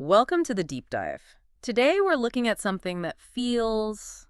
Welcome to the deep dive. Today we're looking at something that feels,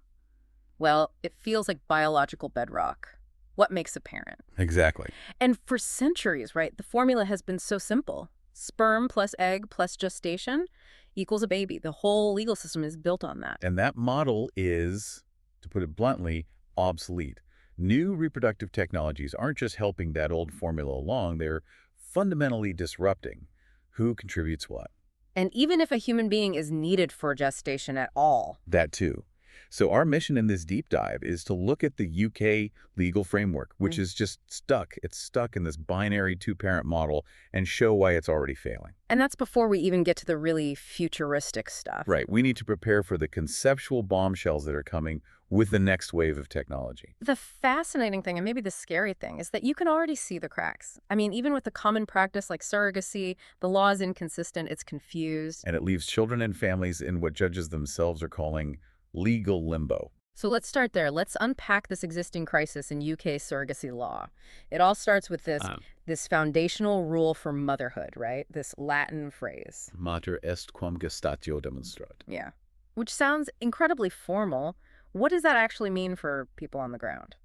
well, it feels like biological bedrock. What makes a parent? Exactly. And for centuries, right, the formula has been so simple. Sperm plus egg plus gestation equals a baby. The whole legal system is built on that. And that model is, to put it bluntly, obsolete. New reproductive technologies aren't just helping that old formula along, they're fundamentally disrupting who contributes what. And even if a human being is needed for gestation at all. That too. So our mission in this deep dive is to look at the UK legal framework, which is just stuck. It's stuck in this binary two-parent model and show why it's already failing. And that's before we even get to the really futuristic stuff. Right. We need to prepare for the conceptual bombshells that are coming with the next wave of technology. The fascinating thing, and maybe the scary thing, is that you can already see the cracks. I mean, even with the common practice like surrogacy, the law is inconsistent, it's confused. And it leaves children and families in what judges themselves are calling legal limbo. So let's start there. Let's unpack this existing crisis in UK surrogacy law. It all starts with this foundational rule for motherhood, right? This Latin phrase. Mater est quam gestatio demonstrat. Yeah. Which sounds incredibly formal. What does that actually mean for people on the ground?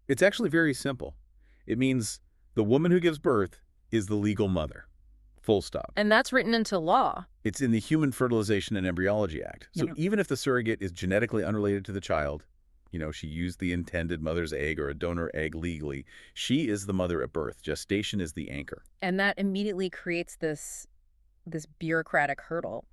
It's actually very simple. It means the woman who gives birth is the legal mother. Full stop. And that's written into law. It's in the Human Fertilisation and Embryology Act. So even if the surrogate is genetically unrelated to the child, she used the intended mother's egg or a donor egg legally, she is the mother at birth. Gestation is the anchor. And that immediately creates this bureaucratic hurdle.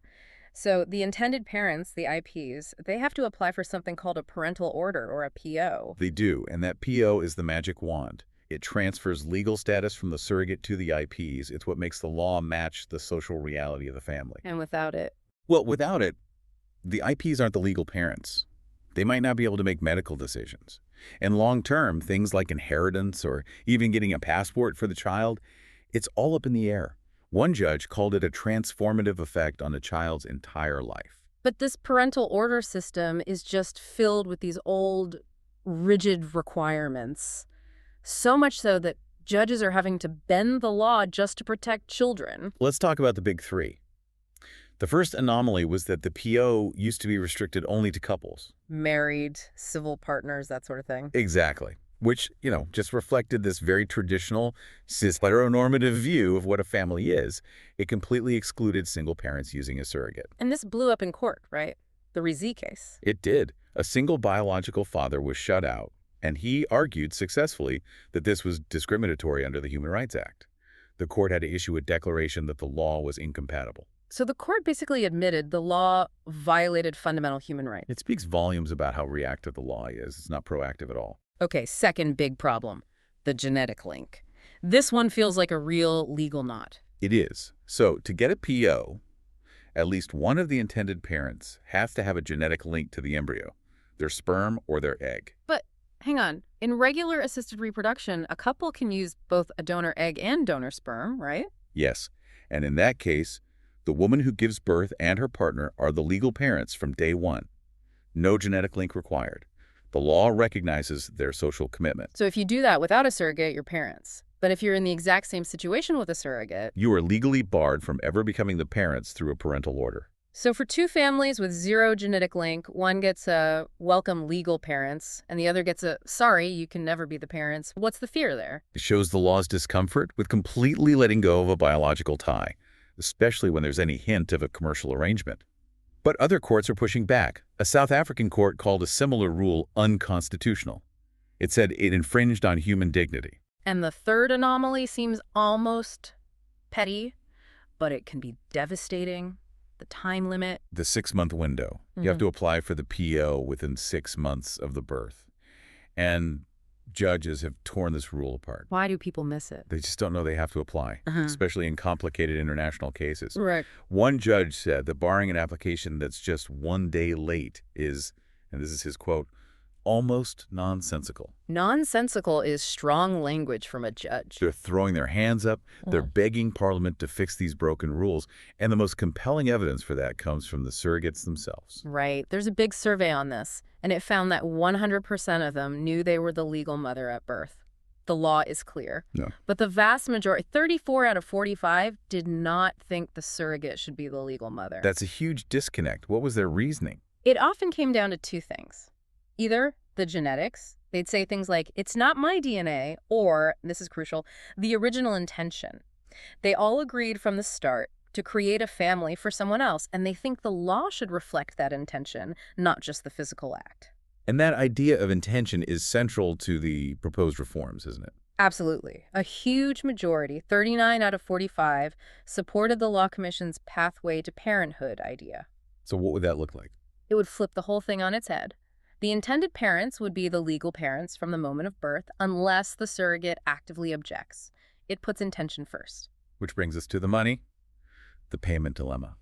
So the intended parents, the IPs, they have to apply for something called a parental order or a PO. They do, and that PO is the magic wand. It transfers legal status from the surrogate to the IPs. It's what makes the law match the social reality of the family. And without it? Well, without it, the IPs aren't the legal parents. They might not be able to make medical decisions. And long-term, things like inheritance or even getting a passport for the child, it's all up in the air. One judge called it a transformative effect on a child's entire life. But this parental order system is just filled with these old, rigid requirements. So much so that judges are having to bend the law just to protect children. Let's talk about the big three. The first anomaly was that the PO used to be restricted only to couples. Married, civil partners, that sort of thing. Exactly. Which, just reflected this very traditional, cis-heteronormative view of what a family is. It completely excluded single parents using a surrogate. And this blew up in court, right? The Rizzi case. It did. A single biological father was shut out, and he argued successfully that this was discriminatory under the Human Rights Act. The court had to issue a declaration that the law was incompatible. So the court basically admitted the law violated fundamental human rights. It speaks volumes about how reactive the law is. It's not proactive at all. Okay, second big problem, the genetic link. This one feels like a real legal knot. It is. So to get a PO, at least one of the intended parents has to have a genetic link to the embryo, their sperm or their egg. But hang on. In regular assisted reproduction, a couple can use both a donor egg and donor sperm, right? Yes. And in that case, the woman who gives birth and her partner are the legal parents from day one. No genetic link required. The law recognizes their social commitment. So if you do that without a surrogate, you're parents. But if you're in the exact same situation with a surrogate, you are legally barred from ever becoming the parents through a parental order. So for two families with zero genetic link, one gets a welcome legal parents, and the other gets a sorry, you can never be the parents. What's the fear there? It shows the law's discomfort with completely letting go of a biological tie, especially when there's any hint of a commercial arrangement. But other courts are pushing back. A South African court called a similar rule unconstitutional. It said it infringed on human dignity. And the third anomaly seems almost petty, but it can be devastating. The time limit. The 6-month window. You have to apply for the PO within 6 months of the birth. And judges have torn this rule apart. Why do people miss it? They just don't know they have to apply, especially in complicated international cases. Right. One judge said that barring an application that's just 1 day late is, and this is his quote, almost nonsensical. Nonsensical is strong language from a judge. They're throwing their hands up. They're begging Parliament to fix these broken rules. And the most compelling evidence for that comes from the surrogates themselves. Right. There's a big survey on this, and it found that 100% of them knew they were the legal mother at birth. the law is clear. No. But the vast majority, 34 out of 45, did not think the surrogate should be the legal mother. That's a huge disconnect. What was their reasoning? It often came down to two things. Either the genetics, they'd say things like, it's not my DNA, or, this is crucial, the original intention. They all agreed from the start to create a family for someone else, and they think the law should reflect that intention, not just the physical act. And that idea of intention is central to the proposed reforms, isn't it? Absolutely. A huge majority, 39 out of 45, supported the Law Commission's pathway to parenthood idea. So what would that look like? It would flip the whole thing on its head. The intended parents would be the legal parents from the moment of birth, unless the surrogate actively objects. It puts intention first. Which brings us to the money, the payment dilemma.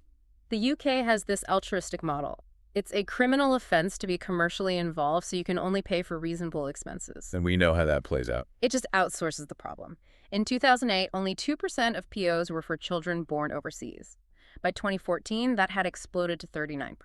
The UK has this altruistic model. It's a criminal offense to be commercially involved, so you can only pay for reasonable expenses. And we know how that plays out. It just outsources the problem. In 2008, only 2% of POs were for children born overseas. By 2014, that had exploded to 39%.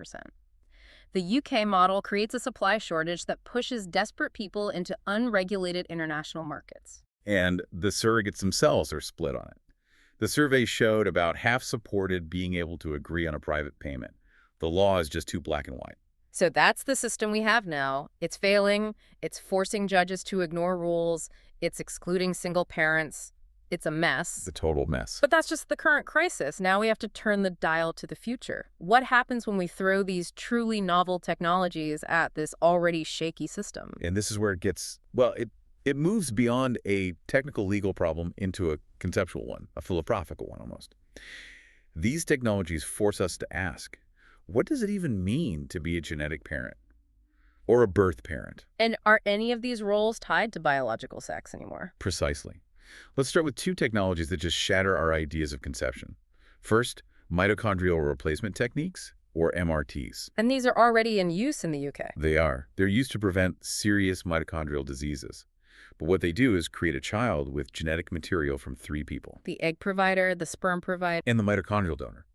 The UK model creates a supply shortage that pushes desperate people into unregulated international markets. And the surrogates themselves are split on it. The survey showed about half supported being able to agree on a private payment. The law is just too black and white. So that's the system we have now. It's failing. It's forcing judges to ignore rules. It's excluding single parents. It's a mess. It's a total mess. But that's just the current crisis. Now we have to turn the dial to the future. What happens when we throw these truly novel technologies at this already shaky system? And this is where it gets, well, it moves beyond a technical legal problem into a conceptual one, a philosophical one almost. These technologies force us to ask, what does it even mean to be a genetic parent or a birth parent? And are any of these roles tied to biological sex anymore? Precisely. Let's start with two technologies that just shatter our ideas of conception. First, mitochondrial replacement techniques, or MRTs. And these are already in use in the UK. They are. They're used to prevent serious mitochondrial diseases. But what they do is create a child with genetic material from 3 people. The egg provider, the sperm provider, And the mitochondrial donor.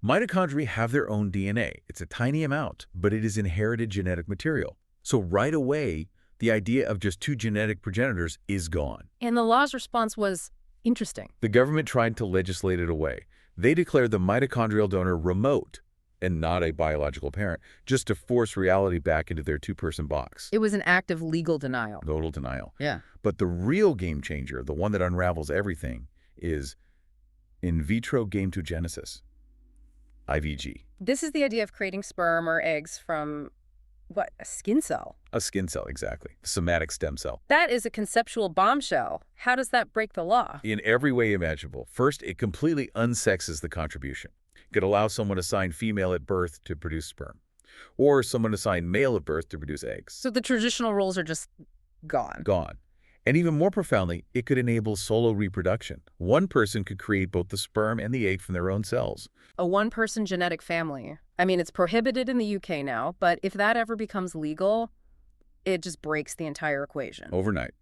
Mitochondria have their own DNA. It's a tiny amount, but it is inherited genetic material. So right away, the idea of just 2 genetic progenitors is gone. And the law's response was interesting. The government tried to legislate it away. They declared the mitochondrial donor remote and not a biological parent, just to force reality back into their 2-person box. It was an act of legal denial. Total denial. Yeah. But the real game changer, the one that unravels everything, is in vitro gametogenesis, IVG. This is the idea of creating sperm or eggs from, what, a skin cell? A skin cell, exactly. Somatic stem cell. That is a conceptual bombshell. How does that break the law? In every way imaginable. First, it completely unsexes the contribution. It could allow someone assigned female at birth to produce sperm, or someone assigned male at birth to produce eggs. So the traditional roles are just gone. Gone. And even more profoundly, it could enable solo reproduction. One person could create both the sperm and the egg from their own cells. A one-person genetic family. I mean, it's prohibited in the UK now, but if that ever becomes legal, it just breaks the entire equation. Overnight.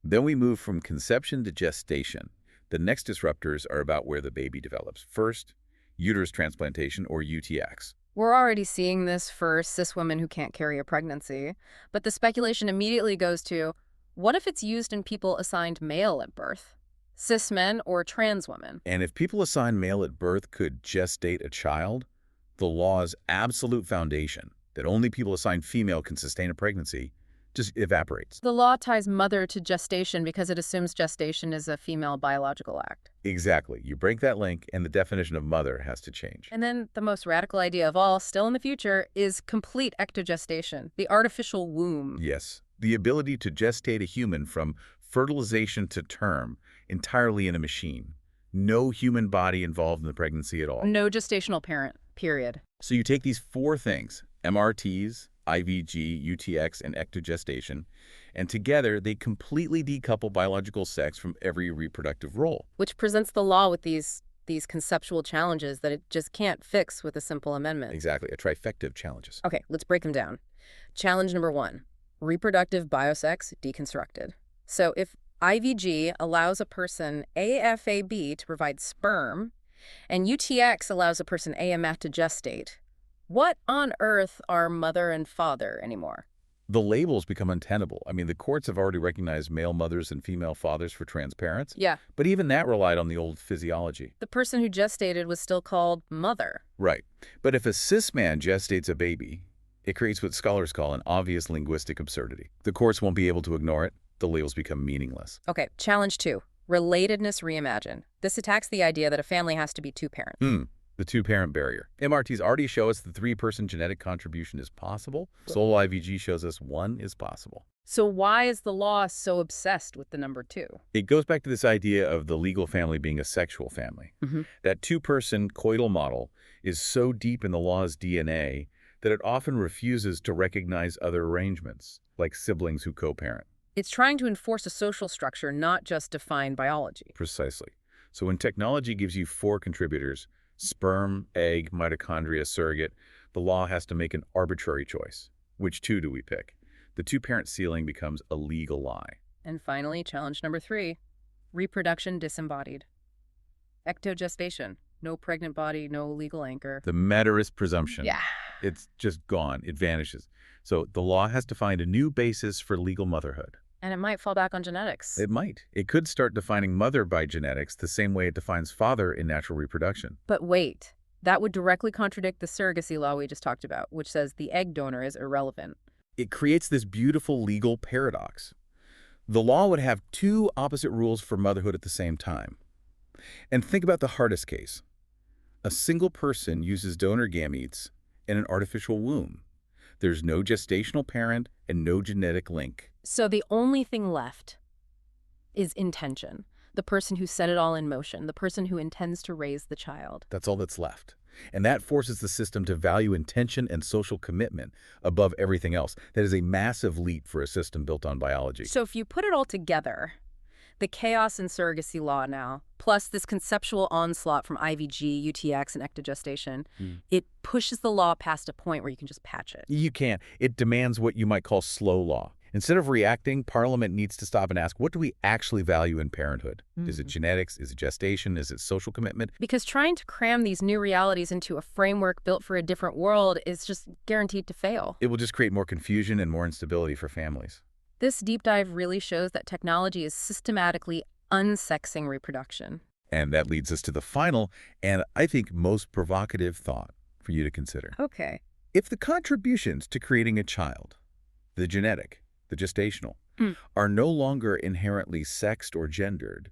Then we move from conception to gestation. The next disruptors are about where the baby develops. First, uterus transplantation, or UTX. We're already seeing this for cis women who can't carry a pregnancy, but the speculation immediately goes to, what if it's used in people assigned male at birth? Cis men or trans women? And if people assigned male at birth could gestate a child, the law's absolute foundation that only people assigned female can sustain a pregnancy just evaporates. The law ties mother to gestation because it assumes gestation is a female biological act. Exactly. You break that link and the definition of mother has to change. And then the most radical idea of all, still in the future, is complete ectogestation, the artificial womb. Yes. The ability to gestate a human from fertilization to term entirely in a machine. No human body involved in the pregnancy at all. No gestational parent, period. So you take these 4 things, MRTs, IVG, UTX, and ectogestation, and together they completely decouple biological sex from every reproductive role. Which presents the law with these conceptual challenges that it just can't fix with a simple amendment. Exactly, a trifecta of challenges. Okay, let's break them down. Challenge number 1, reproductive biosex deconstructed. So if IVG allows a person AFAB to provide sperm, and UTX allows a person AMF to gestate, what on earth are mother and father anymore? The labels become untenable. I mean, the courts have already recognized male mothers and female fathers for trans parents, Yeah. but even that relied on the old physiology. The person who gestated was still called mother. Right. But if a cis man gestates a baby, it creates what scholars call an obvious linguistic absurdity. The courts won't be able to ignore it. The labels become meaningless. Okay, challenge 2. Relatedness reimagined. This attacks the idea that a family has to be two-parent. The two-parent barrier. MRTs already show us the three-person genetic contribution is possible. Solo IVG shows us one is possible. So why is the law so obsessed with the number 2? It goes back to this idea of the legal family being a sexual family. That two-person coital model is so deep in the law's DNA that it often refuses to recognize other arrangements, like siblings who co-parent. It's trying to enforce a social structure, not just define biology. Precisely. So when technology gives you 4 contributors, sperm, egg, mitochondria, surrogate, the law has to make an arbitrary choice. Which 2 do we pick? The two-parent ceiling becomes a legal lie. And finally, challenge number 3, reproduction disembodied. Ectogestation. No pregnant body, no legal anchor. The maturist presumption. Yeah. It's just gone. It vanishes. So the law has to find a new basis for legal motherhood. And it might fall back on genetics. It might. It could start defining mother by genetics the same way it defines father in natural reproduction. But wait, that would directly contradict the surrogacy law we just talked about, which says the egg donor is irrelevant. It creates this beautiful legal paradox. The law would have 2 opposite rules for motherhood at the same time. And think about the hardest case. A single person uses donor gametes in an artificial womb. There's no gestational parent and no genetic link. So the only thing left is intention. The person who set it all in motion, the person who intends to raise the child. That's all that's left. And that forces the system to value intention and social commitment above everything else. That is a massive leap for a system built on biology. So if you put it all together, the chaos in surrogacy law now, plus this conceptual onslaught from IVG, UTX, and ectogestation, it pushes the law past a point where you can just patch it. You can't. It demands what you might call slow law. Instead of reacting, Parliament needs to stop and ask, what do we actually value in parenthood? Is it genetics? Is it gestation? Is it social commitment? Because trying to cram these new realities into a framework built for a different world is just guaranteed to fail. It will just create more confusion and more instability for families. This deep dive really shows that technology is systematically unsexing reproduction. And that leads us to the final and I think most provocative thought for you to consider. Okay. If the contributions to creating a child, the genetic, the gestational, are no longer inherently sexed or gendered,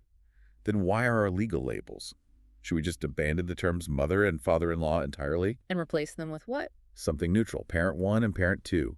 then why are our legal labels? Should we just abandon the terms mother and father-in-law entirely? And replace them with what? Something neutral, parent 1 and parent 2.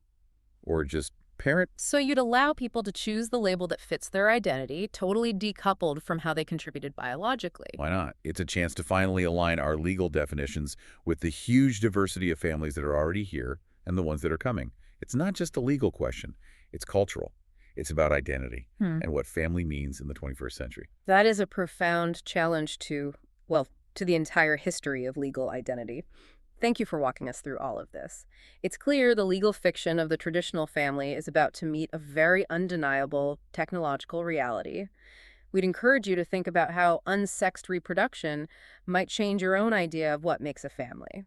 Or just parent. So you'd allow people to choose the label that fits their identity, totally decoupled from how they contributed biologically. Why not? It's a chance to finally align our legal definitions with the huge diversity of families that are already here and the ones that are coming. It's not just a legal question. It's cultural. It's about identity and what family means in the 21st century. That is a profound challenge to the entire history of legal identity. Thank you for walking us through all of this. It's clear the legal fiction of the traditional family is about to meet a very undeniable technological reality. We'd encourage you to think about how unsexed reproduction might change your own idea of what makes a family.